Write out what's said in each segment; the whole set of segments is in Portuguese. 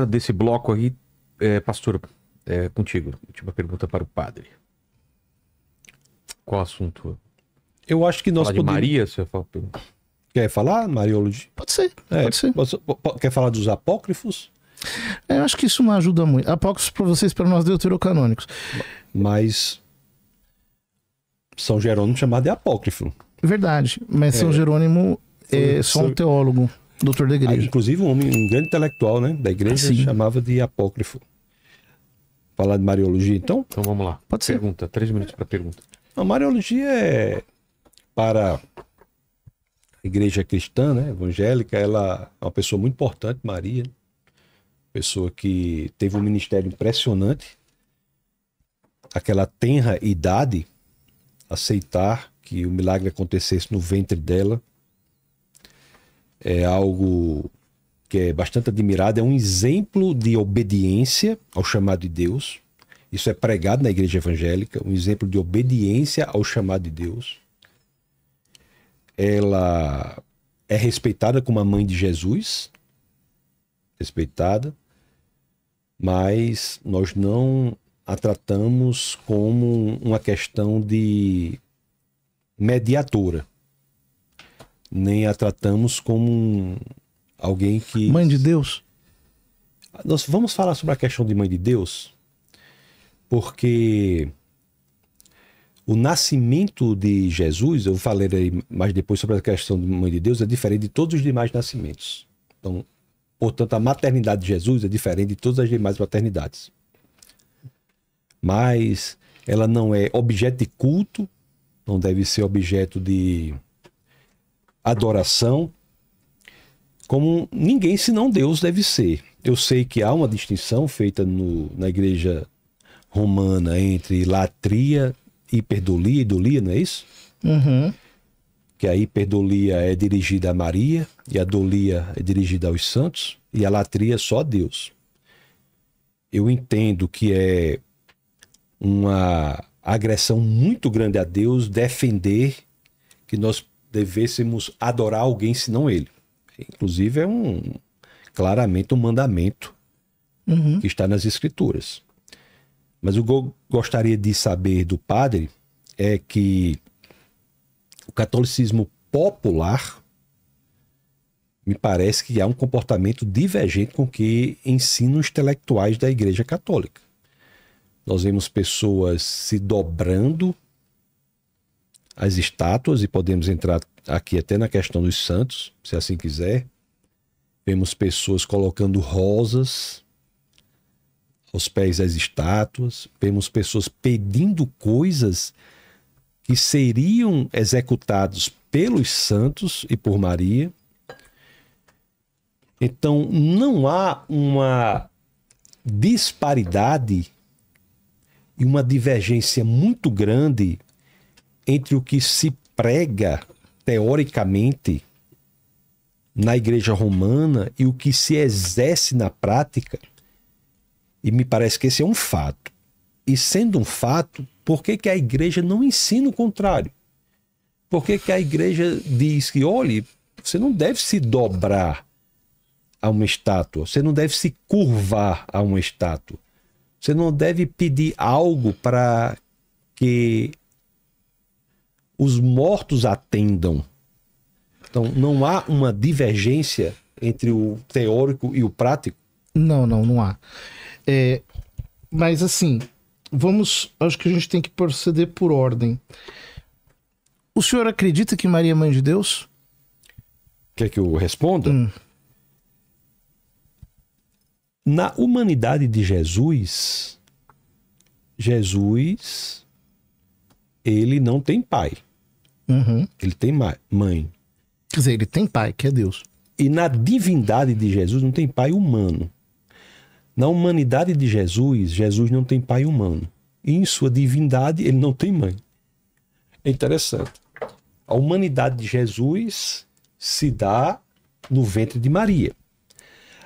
desse bloco aí, pastor, contigo. Última pergunta para o padre. Qual assunto? Eu acho que nós Falar de Maria, você fala... Quer falar, Mariologia? Pode ser, pode ser. Quer falar dos apócrifos? Eu acho que isso não ajuda muito. Apócrifos para vocês, para nós deuterocanônicos. Mas São Jerônimo chamado de apócrifo. Verdade, mas São Jerônimo é só um teólogo, doutor da igreja. Inclusive um grande intelectual, né, da igreja, chamava de apócrifo. Falar de Mariologia, então? Então vamos lá. Pode ser. Pergunta, 3 minutos para pergunta. A Mariologia é para a igreja cristã, né, evangélica. Ela é uma pessoa muito importante, Maria. Pessoa que teve um ministério impressionante. Aquela tenra idade, aceitar que o milagre acontecesse no ventre dela é algo que é bastante admirado. É um exemplo de obediência ao chamado de Deus. Isso é pregado na igreja evangélica, um exemplo de obediência ao chamado de Deus. Ela é respeitada como a mãe de Jesus, respeitada, mas nós não a tratamos como uma questão de mediadora, nem a tratamos como alguém que... Mãe de Deus? Nós vamos falar sobre a questão de mãe de Deus, porque o nascimento de Jesus, eu falarei mais depois sobre a questão de mãe de Deus, é diferente de todos os demais nascimentos. Então, portanto, a maternidade de Jesus é diferente de todas as demais maternidades. Mas ela não é objeto de culto, não deve ser objeto de adoração, como ninguém senão Deus deve ser. Eu sei que há uma distinção feita na igreja romana entre latria, hiperdolia e idolia, não é isso? Uhum. Que a hiperdolia é dirigida a Maria e a dolia é dirigida aos santos e a latria só a Deus. Eu entendo que é uma agressão muito grande a Deus defender que nós devêssemos adorar alguém senão Ele. Inclusive é claramente um mandamento que está nas Escrituras. Mas o que eu gostaria de saber do padre é que o catolicismo popular me parece que há um comportamento divergente com o que ensinam os intelectuais da Igreja Católica. Nós vemos pessoas se dobrando às estátuas, e podemos entrar aqui até na questão dos santos, se assim quiser. Vemos pessoas colocando rosas aos pés das estátuas. Vemos pessoas pedindo coisas que seriam executados pelos santos e por Maria. Então, não há uma disparidade e uma divergência muito grande entre o que se prega teoricamente na Igreja Romana e o que se exerce na prática. E me parece que esse é um fato. E sendo um fato, por que a Igreja não ensina o contrário? Por que a Igreja diz que, olhe, você não deve se dobrar a uma estátua, você não deve se curvar a uma estátua, você não deve pedir algo para que os mortos atendam. Então, não há uma divergência entre o teórico e o prático? Não há. Mas assim, acho que a gente tem que proceder por ordem. O senhor acredita que Maria é mãe de Deus? Quer que eu responda? Na humanidade de Jesus, ele não tem pai. Ele tem mãe. Quer dizer, ele tem pai, que é Deus. E na divindade de Jesus não tem pai humano. Na humanidade de Jesus não tem pai humano. E em sua divindade, ele não tem mãe. É interessante. A humanidade de Jesus se dá no ventre de Maria.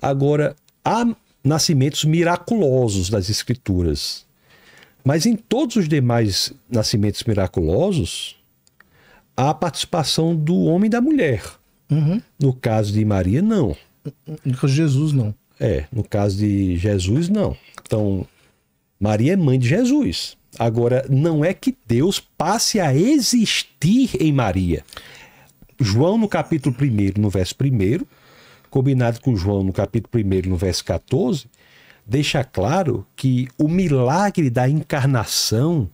Agora, há nascimentos miraculosos das Escrituras. Mas em todos os demais nascimentos miraculosos, há a participação do homem e da mulher. No caso de Maria, não. No caso de Jesus, não. No caso de Jesus, não. Então, Maria é mãe de Jesus. Agora, não é que Deus passe a existir em Maria. João, no capítulo 1, no verso 1, combinado com João, no capítulo 1, no verso 14, deixa claro que o milagre da encarnação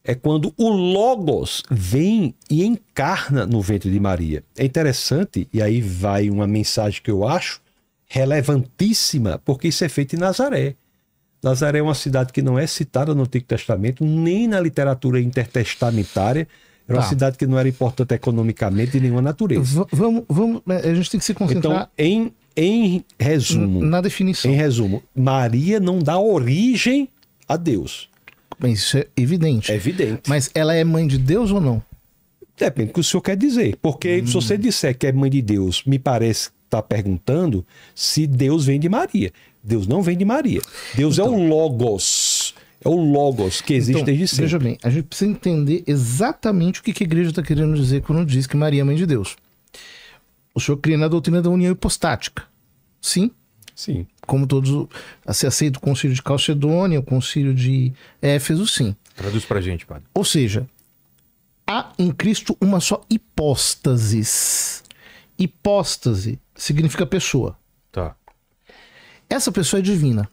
é quando o Logos vem e encarna no ventre de Maria. É interessante, e aí vai uma mensagem que eu acho relevantíssima, porque isso é feito em Nazaré. Nazaré é uma cidade que não é citada no Antigo Testamento, nem na literatura intertestamentária. Era uma cidade que não era importante economicamente de nenhuma natureza. Vamos, a gente tem que se concentrar... Então, em resumo... Na definição. Em resumo, Maria não dá origem a Deus. Mas isso é evidente. É evidente. Mas ela é mãe de Deus ou não? Depende do que o senhor quer dizer. Porque se você disser que é mãe de Deus, me parece estar perguntando se Deus vem de Maria. Deus não vem de Maria. Deus é o Logos. É o Logos que existe desde sempre. Veja bem, a gente precisa entender exatamente o que a igreja está querendo dizer quando diz que Maria é mãe de Deus. O senhor cria na doutrina da união hipostática. Sim? Sim. Como todos, se aceita o concílio de Calcedônia, o concílio de Éfeso, sim. Traduz pra gente, padre. Ou seja, há em Cristo uma só hipóstasis. Hipóstase significa pessoa. Tá. Essa pessoa é divina.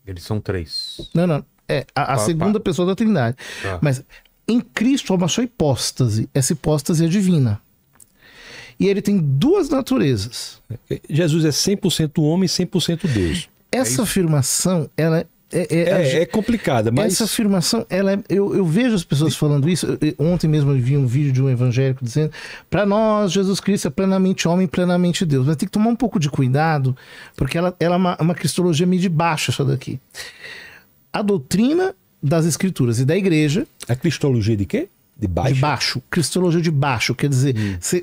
Eles são 3. Não. É a segunda pessoa da Trindade. Tá. Mas em Cristo há uma só hipóstase. Essa hipóstase é divina. E ele tem duas naturezas. Jesus é 100% homem e 100% Deus. Essa afirmação, ela é complicada, mas... Essa afirmação, eu vejo as pessoas falando isso. Ontem mesmo eu vi um vídeo de um evangélico dizendo: para nós, Jesus Cristo é plenamente homem e plenamente Deus. Mas tem que tomar um pouco de cuidado, porque ela é uma cristologia meio de baixo, essa daqui. A doutrina das Escrituras e da Igreja... A cristologia de quê? De baixo? De baixo. Cristologia de baixo. Quer dizer,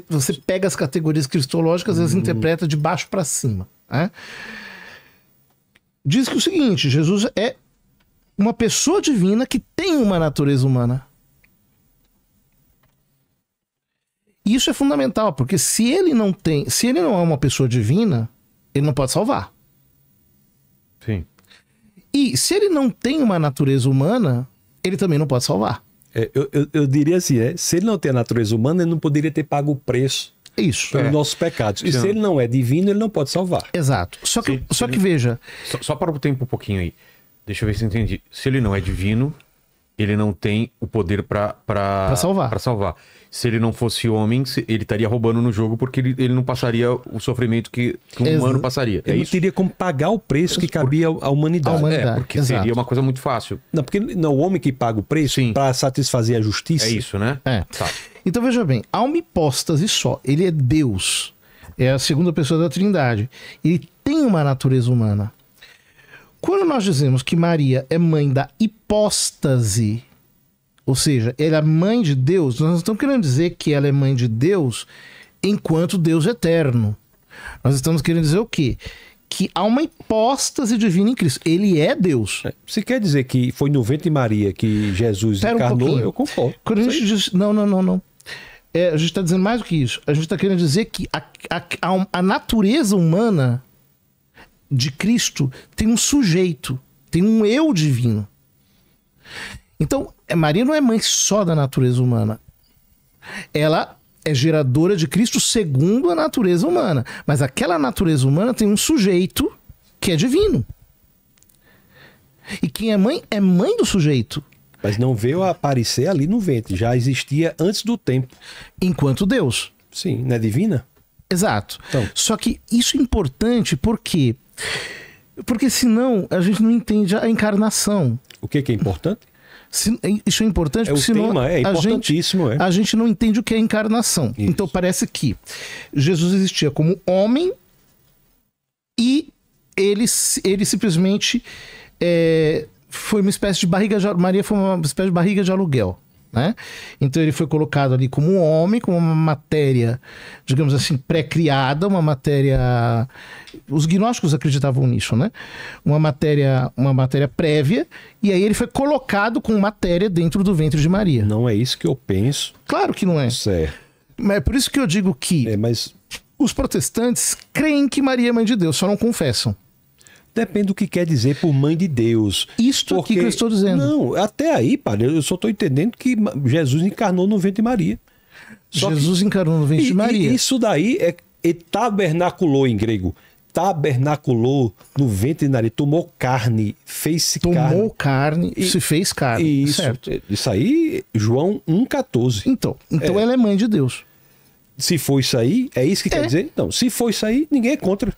você pega as categorias cristológicas e as interpreta de baixo para cima. Né? Diz que o seguinte: Jesus é uma pessoa divina que tem uma natureza humana. E isso é fundamental, porque se ele não é uma pessoa divina, ele não pode salvar. Sim. E se ele não tem uma natureza humana, ele também não pode salvar. Eu diria assim, se ele não tem a natureza humana, ele não poderia ter pago o preço Isso. pelos nossos pecados. E se ele não é divino, ele não pode salvar. Exato. Só que veja... Só para o tempo um pouquinho aí. Deixa eu ver se eu entendi. Se ele não é divino, ele não tem o poder para salvar. Se ele não fosse homem, ele estaria roubando no jogo, porque ele não passaria o sofrimento que um humano passaria. Ele não teria como pagar o preço que cabia à humanidade. Porque seria uma coisa muito fácil. Não, porque não, o homem que paga o preço para satisfazer a justiça. É isso, né? Tá. Então veja bem, há uma hipóstase só. Ele é Deus. É a segunda pessoa da Trindade. Ele tem uma natureza humana. Quando nós dizemos que Maria é mãe da hipóstase, ou seja, ela é mãe de Deus, nós não estamos querendo dizer que ela é mãe de Deus enquanto Deus eterno. Nós estamos querendo dizer o quê? Que há uma hipóstase divina em Cristo. Ele é Deus. Se quer dizer que foi no ventre de Maria que Jesus encarnou, eu concordo. Quando a gente diz... Não. A gente está dizendo mais do que isso. A gente está querendo dizer que a natureza humana de Cristo tem um sujeito, tem um eu divino. Então, Maria não é mãe só da natureza humana. Ela é geradora de Cristo segundo a natureza humana. Mas aquela natureza humana tem um sujeito que é divino. E quem é mãe do sujeito. Mas não veio a aparecer ali no ventre. Já existia antes do tempo. Enquanto Deus. Sim, não é divina? Exato. Então. Só que isso é importante porque senão a gente não entende a encarnação. O que é importante? Isso é importante porque senão é importantíssimo. A gente não entende o que é encarnação. Isso. Então parece que Jesus existia como homem e ele simplesmente foi uma espécie de barriga de... Maria foi uma espécie de barriga de aluguel. Né? Então ele foi colocado ali como um homem, como uma matéria, digamos assim, pré-criada, uma matéria... Os gnósticos acreditavam nisso, né? Uma matéria prévia, e aí ele foi colocado com matéria dentro do ventre de Maria. Não é isso que eu penso. Claro que não é. Certo. Mas é por isso que eu digo que... Mas Os protestantes creem que Maria é mãe de Deus, só não confessam. Depende do que quer dizer por mãe de Deus. Isto aqui que eu estou dizendo. Não, até aí, padre, eu só estou entendendo que Jesus encarnou no ventre de Maria. Jesus encarnou no ventre de Maria. Isso daí é tabernaculou em grego. Tabernaculou no ventre de Maria. Tomou carne, fez-se carne. Tomou carne, se fez carne. Isso, certo. Isso aí, João 1,14. Então ela é mãe de Deus. Se for isso aí, é isso que quer dizer? Não, se for isso aí, ninguém é contra.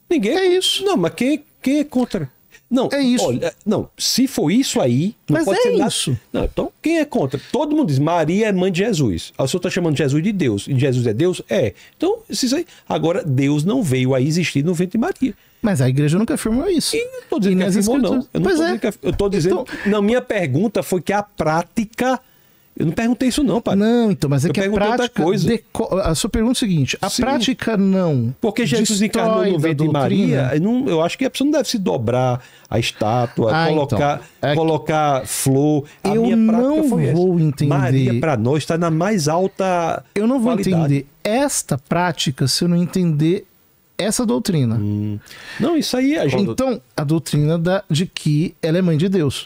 Ninguém é isso. Não, mas quem é contra? Não, é isso. Olha, não, se for isso aí, não mas pode é ser nada. Isso. Não, então quem é contra? Todo mundo diz, Maria é mãe de Jesus. O senhor está chamando Jesus de Deus. E Jesus é Deus? É. Então, isso aí. Agora, Deus não veio a existir no ventre de Maria. Mas a igreja nunca afirmou isso. E não estou dizendo que afirmou, não. Eu não estou dizendo que eu estou dizendo. Então... Não, minha pergunta foi que a prática. Eu não perguntei isso não, pai. Não, então, mas é eu que a prática... A sua pergunta é o seguinte, a prática não... Porque Jesus encarnou no ventre de Maria, eu acho que a pessoa não deve se dobrar a estátua, colocar flor. A eu minha prática não foi vou essa. entender... Maria, para nós, está na mais alta Eu não vou qualidade. Entender esta prática se eu não entender essa doutrina. Não, isso aí... Então, a doutrina de que ela é mãe de Deus.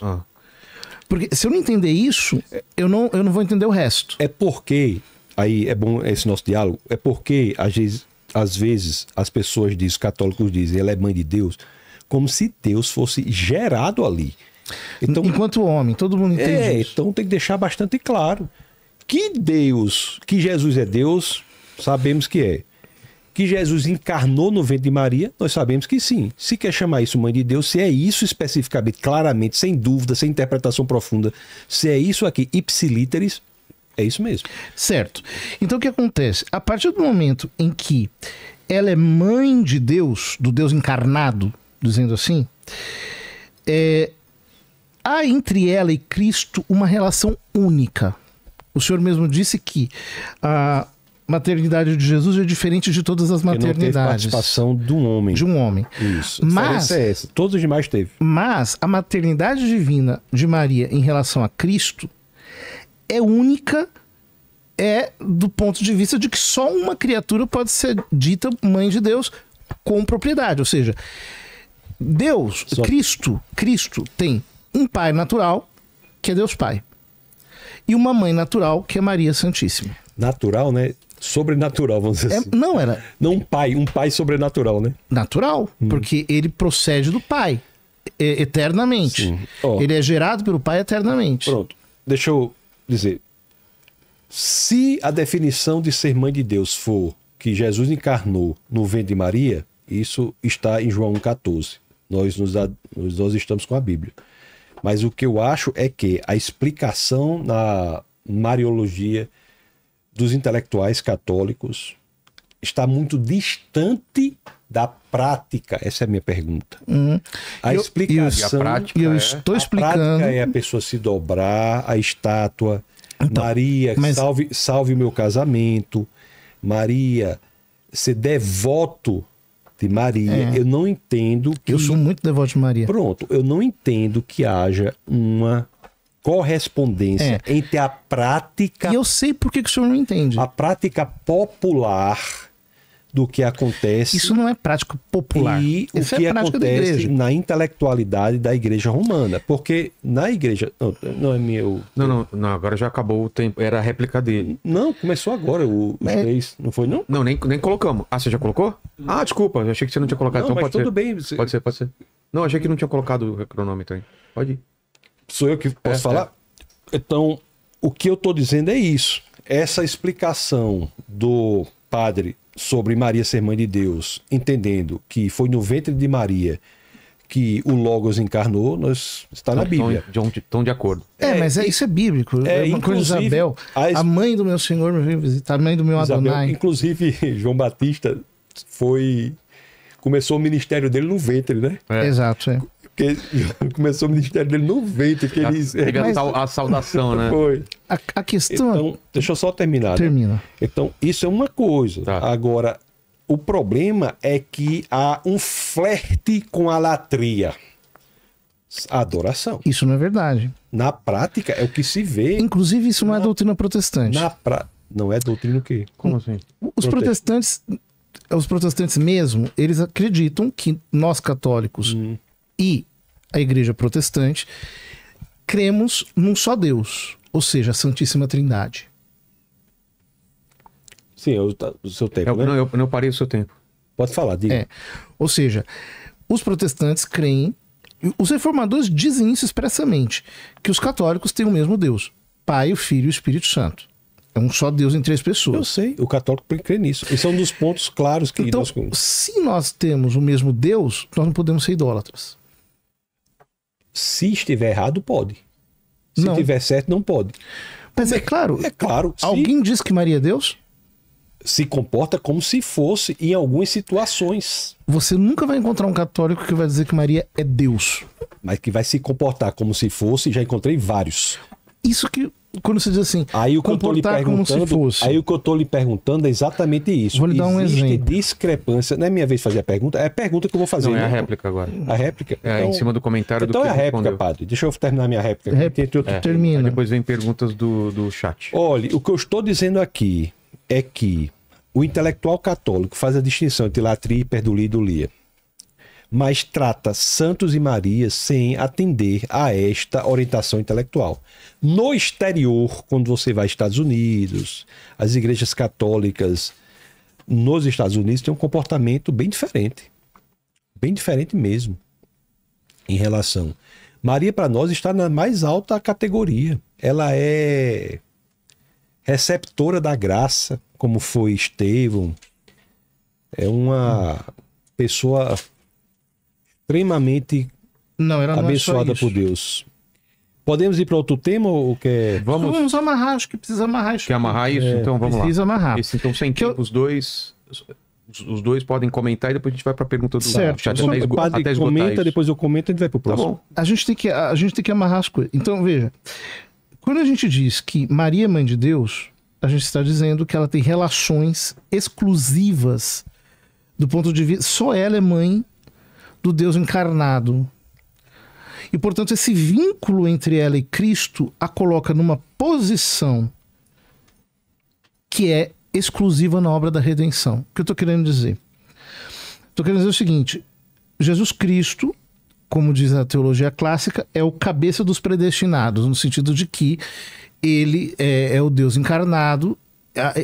Porque se eu não entender isso, eu não vou entender o resto. É porque, aí é bom esse nosso diálogo, é porque às vezes as pessoas dizem, os católicos dizem, ela é mãe de Deus, como se Deus fosse gerado ali. Então, enquanto homem, todo mundo entende isso. Então tem que deixar bastante claro que Jesus é Deus, sabemos que é. Que Jesus encarnou no ventre de Maria, nós sabemos que sim. Se quer chamar isso mãe de Deus, se é isso especificamente, claramente, sem dúvida, sem interpretação profunda, se é isso aqui, ipsilíteris, é isso mesmo. Certo. Então o que acontece? A partir do momento em que ela é mãe de Deus, do Deus encarnado, dizendo assim, há entre ela e Cristo uma relação única. O Senhor mesmo disse que a maternidade de Jesus é diferente de todas as maternidades. Não teve participação de um homem. De um homem. Isso. Mas é essa. Todos os demais teve. Mas a maternidade divina de Maria em relação a Cristo é única, do ponto de vista de que só uma criatura pode ser dita mãe de Deus com propriedade. Ou seja, Cristo tem um pai natural, que é Deus Pai, e uma mãe natural, que é Maria Santíssima. Natural, né? Sobrenatural, vamos dizer assim. Não era. Não um pai sobrenatural, né? Natural, porque ele procede do pai eternamente. Ele é gerado pelo pai eternamente. Pronto. Deixa eu dizer. Se a definição de ser mãe de Deus for que Jesus encarnou no ventre de Maria, isso está em João 1,14. Nós estamos com a Bíblia. Mas o que eu acho é que a explicação na Mariologia dos intelectuais católicos está muito distante da prática. Essa é a minha pergunta. A explicação... Eu estou explicando... A prática é a pessoa se dobrar, a estátua... Então, Maria, salve o meu casamento. Maria, ser devoto de Maria. Eu não entendo que... Eu sou muito devoto de Maria. Pronto, eu não entendo que haja uma correspondência entre a prática... E eu sei por que o senhor não entende. A prática popular do que acontece... Isso não é prática popular. E o que acontece na intelectualidade da Igreja Romana. Porque na Igreja... Não é meu... Não, agora já acabou o tempo. Era a réplica dele. Não, começou agora os três. Não foi, não? Não, nem colocamos. Ah, você já colocou? Ah, desculpa. Eu achei que você não tinha colocado. Não, então mas pode tudo ser. bem. Pode ser. Não, achei que não tinha colocado o cronômetro aí. Pode ir. Sou eu que posso falar? Então, o que eu estou dizendo é isso. Essa explicação do padre sobre Maria ser mãe de Deus, entendendo que foi no ventre de Maria que o Logos encarnou, está na Bíblia. Estão de acordo. Mas isso é bíblico. Uma coisa de Isabel, a mãe do meu Senhor me veio visitar, a mãe do meu Adonai. Inclusive, João Batista começou o ministério dele no ventre, né? Exato, Porque começou o ministério dele no ventre. Que teve a saudação, né? Foi. A questão... Então, deixa eu só terminar. Termina. Né? Então, isso é uma coisa. Tá. Agora, o problema é que há um flerte com a latria. A adoração. Isso não é verdade. Na prática, é o que se vê. Inclusive, isso não é doutrina protestante. Não é doutrina o quê? Como assim? Os protestantes mesmo, eles acreditam que nós católicos e a igreja protestante cremos num só Deus, ou seja, a Santíssima Trindade. Sim, o seu tempo, né? Não, eu parei o seu tempo. Pode falar, diga. Ou seja, os protestantes creem, os reformadores dizem isso expressamente, que os católicos têm o mesmo Deus, Pai, o Filho e o Espírito Santo. É um só Deus em 3 pessoas. Eu sei, o católico crê nisso. Esse é um dos pontos claros que então, se nós temos o mesmo Deus, nós não podemos ser idólatras. Se estiver errado, pode. Se Não. estiver certo, não pode. Mas é claro. É claro. Alguém diz que Maria é Deus? Se comporta como se fosse em algumas situações. Você nunca vai encontrar um católico que vai dizer que Maria é Deus. Mas que vai se comportar como se fosse, já encontrei vários. Isso que, quando você diz assim, aí o que comportar como se fosse. Aí o que eu estou lhe perguntando é exatamente isso. Vou lhe dar um exemplo. Existe discrepância. Não é minha vez de fazer a pergunta, é a pergunta que eu vou fazer. Não, é né? a réplica agora. A réplica? Em cima do comentário então do que é a réplica, respondeu. padre. Deixa eu terminar minha réplica. Termina. Aí depois vem perguntas do chat. Olha, o que eu estou dizendo aqui é que o intelectual católico faz a distinção entre latria, hiperdulia e idolia, mas trata santos e Marias sem atender a esta orientação intelectual. No exterior, quando você vai aos Estados Unidos, as igrejas católicas nos Estados Unidos têm um comportamento bem diferente mesmo, em relação. Maria, para nós, está na mais alta categoria. Ela é receptora da graça, como foi Estevão. É uma pessoa extremamente abençoada por Deus. Podemos ir para outro tema ou quer... Vamos amarrar, acho que precisa amarrar isso. Quer amarrar isso? Então vamos lá. Precisa amarrar. Então, sem tempo, os dois podem comentar e depois a gente vai para a pergunta do certo. chat. Até comenta, isso. Depois eu comento e a gente vai para o próximo. Tá bom. A gente tem que amarrar as coisas. Então, veja, quando a gente diz que Maria é mãe de Deus, a gente está dizendo que ela tem relações exclusivas do ponto de vista... Só ela é mãe do Deus encarnado. E, portanto, esse vínculo entre ela e Cristo a coloca numa posição que é exclusiva na obra da redenção. O que eu estou querendo dizer? Estou querendo dizer o seguinte: Jesus Cristo, como diz a teologia clássica, é o cabeça dos predestinados, no sentido de que ele é o Deus encarnado,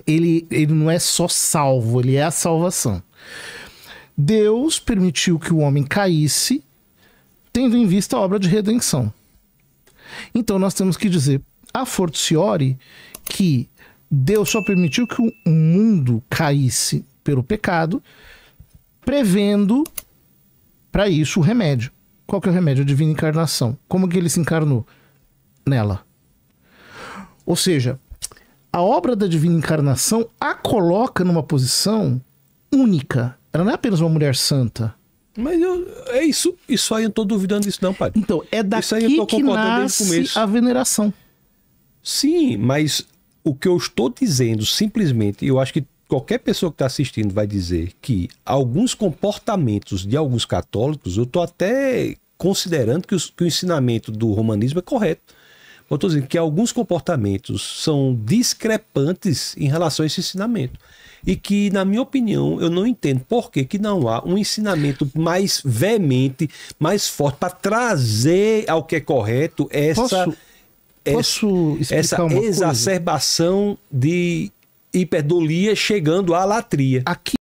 ele não é só salvo, ele é a salvação. Deus permitiu que o homem caísse, tendo em vista a obra de redenção. Então nós temos que dizer, a fortiori, que Deus só permitiu que o mundo caísse pelo pecado, prevendo para isso o remédio. Qual que é o remédio? A divina encarnação. Como que ele se encarnou? Nela. Ou seja, a obra da divina encarnação a coloca numa posição única. Ela não é apenas uma mulher santa. Mas é isso aí eu não estou duvidando disso não, pai. Então, é daqui que nasce a veneração. Sim, mas o que eu estou dizendo simplesmente, eu acho que qualquer pessoa que está assistindo vai dizer que alguns comportamentos de alguns católicos, eu estou até considerando que o ensinamento do romanismo é correto. Eu estou dizendo que alguns comportamentos são discrepantes em relação a esse ensinamento. E que, na minha opinião, eu não entendo por que não há um ensinamento mais veemente, mais forte, para trazer ao que é correto essa exacerbação de hiperdulia chegando à latria. Aqui